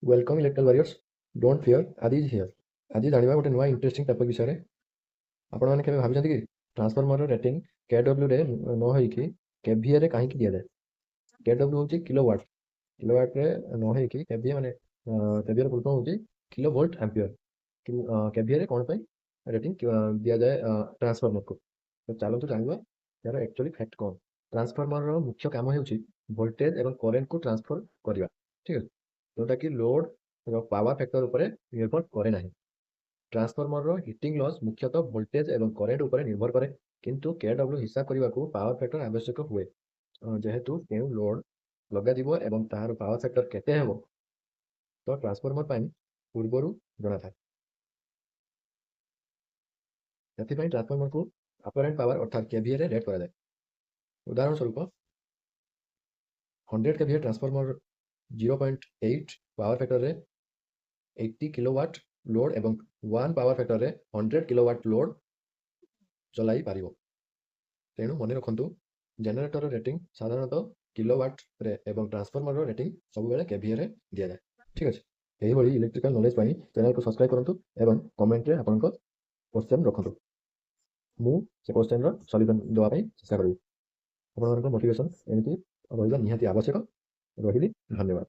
Welcome electrical warriors don't fear आदि is here आज जानिबा गोटे नुआ इंटरेस्टिंग टॉपिक विषय आपण मैंने केबे भाबिछन्ति कि ट्रांसफॉर्मर रेटिंग केडब्ल्यू रे न होइकि केवीए रे काहे दिया जाए। केडब्ल्यू होची किलोवाट रे न होइकि केवीए माने केवीए रे फुल फॉर्म होची किलो वोल्ट एम्पियर। केवीए रे कोन पई रेटिंग दिया जाए ट्रांसफॉर्मर को। तो चलो तो जानिबा यार एक्चुअली फैक्ट कोन। ट्रांसफॉर्मर रो मुख्य काम हेउची वोल्टेज एवं करंट को ट्रांसफर करबा। ठीक है, जोटा कि लोड पावर फैक्टर उपरे निर्भर करे नाही। ट्रांसफॉर्मर रो हीटिंग लॉस मुख्यतः वोल्टेज एवं करंट उपरे निर्भर करे, किंतु केडब्ल्यू हिसाब करबा को पावर फैक्टर आवश्यक हुए। जेहेतु केउ लोड लगा दिबो एवं तार पावर फैक्टर केते हेबो तो ट्रांसफॉर्मर पाई पूर्वरु जଣା थाए। ସେଥିପାଇଁ ट्रांसफॉर्मर को अपरेंट पावर अर्थात केवीए रे रेट करा जाए। उदाहरण स्वरूप 100 केवीए ट्रांसफॉर्मर 0.8 पावर फैक्टर रे 80 किलोवाट लोड एवं 1 पावर फैक्टर रे 100 किलोवाट लोड चलाई पारिबो। तेणु मन रखु जेनेटर रेटिंग साधारणतः किलोवाट रे एवं ट्रांसफॉर्मर रेटिंग सब बेले केवीए रे दिया जाए। ठीक अच्छे, यही भली इलेक्ट्रिकल नॉलेज पाई चैनल को सब्सक्राइब करंतु एवं कमेंट रे आपनका क्वेश्चन रखंतु। मु से क्वेश्चन रो सॉल्यूशन देवा पाई चेष्टा करबी। आपनका मोटिवेशन एमिति रहइबा निहाती आवश्यक। रहिली, धन्यवाद।